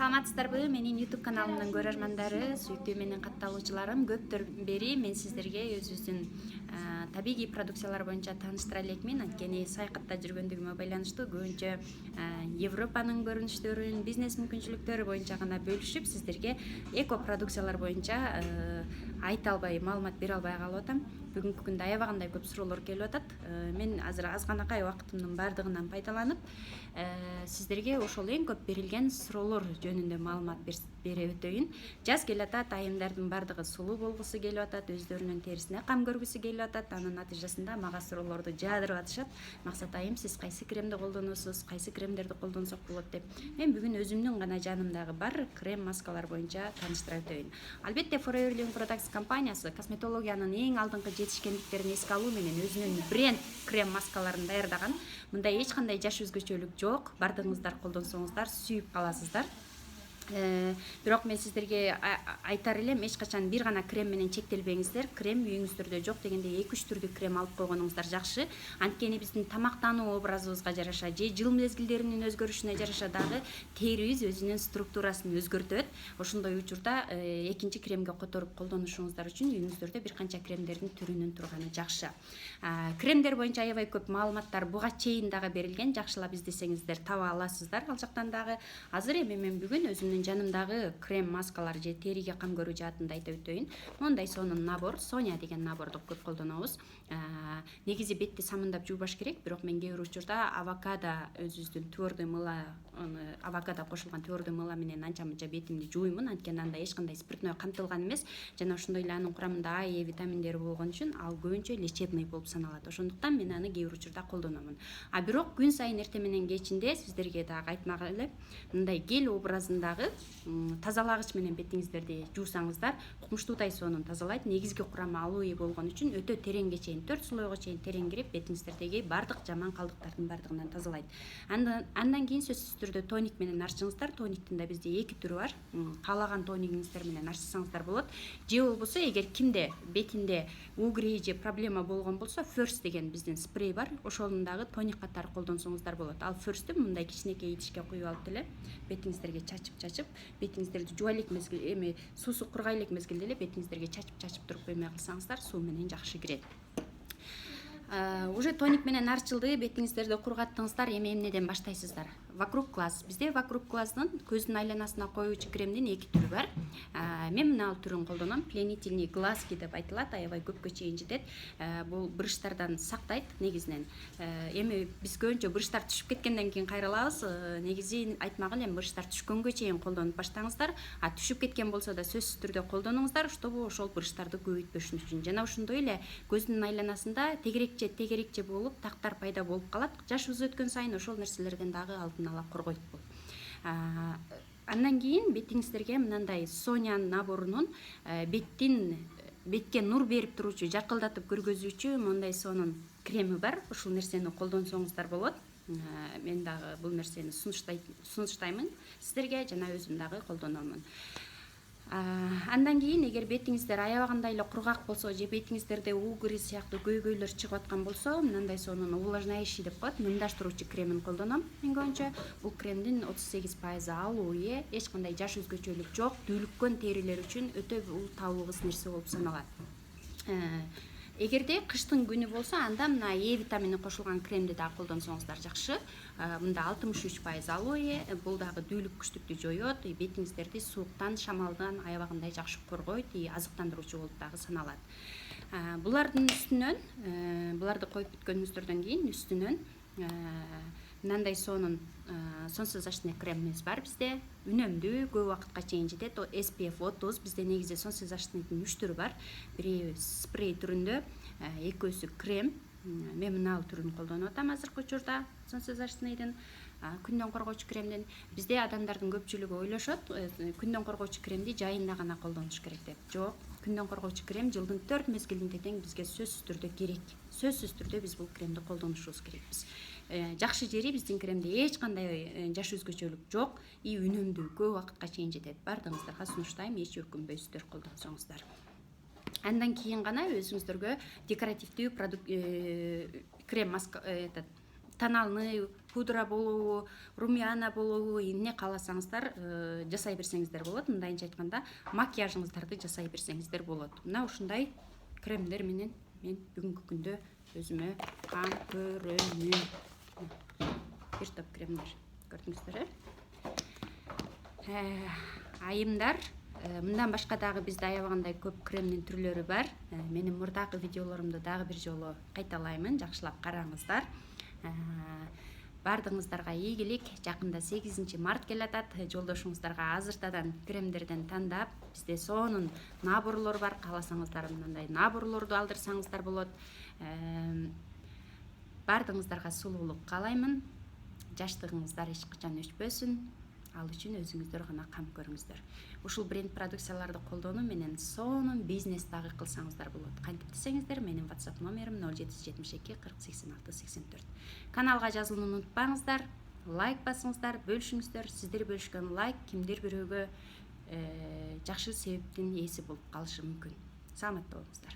Саламатсыздарбы, менин YouTube каналымдын көрөрмандары, сүйүктүү менен катталуучуларым, көптөр бери мен сиздерге өзүбүздүн табигый продукциялар боюнча тааныштыра элекмин. Анткени саякатта жүргөндүгүмө байланыштуу көбүнчө Европанын көрүнүштөрүн, бизнес мүмкүнчүлүктөрү боюнча гана бөлүшүп, сиздерге эко продукциялар боюнча айта албай, маалымат бере албай калып атам. Бүгүнкү күндө аябагандай көп суроолор келип атат. Мен азыр азганакай убактымдын баардыгынан пайдаланып, сиздерге ошол эң көп берилген суроолор жөнүндө маалымат бере өтөйүн. Жаз келип атат, айымдардын баардыгы сулуу болгусу келип атат, өздөрүнүн терисине кам көргүсү келип атат. Анын натыйжасында мага суроолорду жаадырып атышат. Максат айым, сиз кайсы кремди колдоносуз, кайсы кремдерди колдонсок болот деп. Мен бүгүн өзүмдүн гана жанымдагы бар крем маскалар боюнча тааныштыра өтөйүн. Албетте Forever Living Products компаниясы косметологиянын эң алдыңкы жетишкендиктерин эске алуу менен өзүнүн бренд крем маскаларын даярдаган. Мында эч кандай жаш өзгөчөлүк жок. Бардыгыңыздар колдонсоңуздар сүйүп каласыздар. Бирок мен сиздерге айтар элем, эч качан бир гана крем менен чектелбеңиздер. Крем үйүңүздөрдө жок дегенде 2-3 түрдүү крем алып койгонуңуздар жакшы. Анткени биздин тамактануу образыбызга жараша же жыл мезгилдеринин өзгөрүшүнө жараша дагы терибиз өзүнүн структурасын өзгөртөт. Ошондой учурда экинчи кремге которуп колдонушуңуздар үчүн үйүңүздөрдө бир канча кремдердин түрүнүн турганы жакшы. Кремдер боюнча аябай көп маалыматтар буга чейин дагы берилген. Жакшылап издесеңиздер таба аласыздар. Ал жактан дагы азыр эми мен бүгүн өзүмдүн жанымдагы крем маскалар же териге кам көрүү жаатында айтып өтөйүн. Мондай сонун набор, Соня деген наборду көп колдонобуз. Негизи бетти самындап жуубаш керек, бирок мен кээ бир учурда авокадо өзүбүздүн твердый мыла, авокадо кошулган твердый мыла менен анча мынча бетимди жууймун. Анткени анда эч кандай спиртной камтылган эмес, жана ошондой эле анын курамында А, Е витаминдери болгон үчүн ал көбүнчө лечебный болуп саналат. Ошондуктан мен аны кээ бир учурда колдономун. Бирок күн сайын эртең менен кечинде сиздерге дагы айтмак эле, мындай гель образындагы тазалагыч менен бетиңиздерди жуусаңыздар, кумуштуудай сонун тазалайт. Негизги курамы алоэ болгон үчүн өтө тереңге чейин, 4 слойго чейин терең кирип, бетиңиздердеги бардык жаман калдыктардын бардыгынан тазалайт. Андан кийин сөзсүз түрдө тоник менен арчыңыздар. Тониктин да бизде 2 түрү бар. Каалаган тониктер менен арчысаңыздар болот. Же болбосо эгер кимде бетинде угрей же проблема болгон болсо, First деген биздин спрей бар. Ошонун дагы тоник катары колдонсоңуздар болот. Ал First'тү мындай кичинекей идишке куюп алып деле бетиңиздерге чачып, бетиңиздерди жуа элек мезгил, эми суусу кургай элек мезгилде эле бетиңиздерге чачып туруп эмне кылсаңыздар, суу менен жакшы кирет. Уже тоник менен арчылды, бетиңиздерди кургаттыңыздар, эми эмнеден баштайсыздар? Вокруг глаз. Бизде вокруг глаздын көздүн айланасына коюучу кремдин 2 түрү бар. Мен мына түрүн колдоном. Пленительный глазки деп айтылат, аябай көпкө чейин жетет. Бул брыштардан сактайт негизинен. Эми биз көбүнчө брыштар түшүп кеткенден кийин кайрылабыз. Негизи айтмак элем, брыштар түшкөнгө чейин колдонуп баштаңыздар. Түшүп кеткен болсо да сөзсүз түрдө колдонуңуздар, чтобы ошол брыштарды көбөйтпөшүн үчүн. Жана ошондой эле көздүн айланасында тегерекче болуп, тактар пайда болуп калат. Жашыбыз өткөн сайын ошол нерселерден дагы алдын ала коргойт бул. Андан кийин бетиңиздерге мындай Соня наборунун бетке нур берип туруучу, жаркылдатып көргөзүүчү мондай сонун креми бар. Ушул нерсени колдонсоңуздар болот. Мен дагы бул нерсени сунуштаймын сиздерге, жана өзүм дагы колдономун. Андан кийин эгер бетиңиздер аябагандай эле кургак болсо же бетиңиздерде угры сыяктуу көйгөйлөр чыгып аткан болсо, мындай сонун увлажняющий деп коет, нымдаштыруучу кремин колдоном. Мен көбүнчө бул кремдин 38% алоэ, эч кандай жаш өзгөчөлүк жок, дүүлүккөн терилер үчүн өтө бул табылгыс нерсе болуп саналат. Эгерде кыштын күнү болсо, анда мына Е витамини кошулган кремди дагы колдонсоңуздар жакшы. Мында 63% алоэ, бул дагы дүүлүк күчтүктү жоёт, бетиңиздерди сууктан, шамалдан аябагандай жакшы коргойт, азыктандыруучу болуп дагы саналат. Булардын үстүнөн, буларды коюп бүткөнүңүздөрдөн кийин үстүнөн мындай сонун солнцезащитный кремибиз бар бизде. Үнөмдүү, көп убакытка чейин жетет. SPF 30, бизде негизи солнцезащитныйдын 3 түрү бар. Бири спрей түрүндө, экөөсү крем. Мен мына түрүн колдонуп атам азыркы учурда, солнцезащитныйдын, күндөн коргоочу кремдин. Бизде адамдардын көпчүлүгү ойлошот, күндөн коргоочу кремди жайында гана колдонуш керек деп. Жок, күндөн коргоочу крем жылдын 4 мезгилинде тең бизге сөзсүз түрдө керек. Сөзсүз түрдө биз бул кремди колдонушубуз керекпиз. Жакшы жери биздин кремде эч кандай жаш өзгөчөлүк жок, үнөмдүү, көп убакытка чейин жетет. Бардыгыңыздарга сунуштайм, эч өкүнбөйсүздөр колдонсоңуздар. Андан кийин гана өзүңүздөргө декоративдүү крем маска, тональный пудра болобу, румяна болобу, эмне кааласаңыздар жасай берсеңиздер болот. Мындайынча айтканда, макияжыңыздарды жасай берсеңиздер болот. Мына ушундай кремдер менен мен бүгүнкү күндө өзүмө кам көрөмүн. Бир топ кремдер көрдүңүздөр. Айымдар, мындан башка дагы бизде аябагандай көп кремдин түрлөрү бар. Менин мурдагы видеолорумду дагы бир жолу кайталаймын, жакшылап караңыздар. Бардыгыңыздарга ийгилик. Жакында 8 март келатат. Жолдошуңуздарга азыртадан кремдерден тандап, бизде сонун наборлор бар. Кааласаңыздар мындай наборлорду алдырсаңыздар болот. Бардыгыңыздарга сулуулук каалаймын. Жаштыгыңыздар эч качан өчпөсүн. Ал үчүн өзүңүздөр гана кам көрүңүздөр. Ушул бренд продукцияларды колдонуу менен сонун бизнес дагы кылсаңыздар болот. Кантип десеңиздер, менин WhatsApp номерим 0772 40 86 84. Каналга жазылууну унутпаңыздар. Лайк басыңыздар, бөлүшүңүздөр. Сиздер бөлүшкөн лайк кимдир бирөөгө жакшы себептин ээси болуп калышы мүмкүн. Саламатта болуңуздар.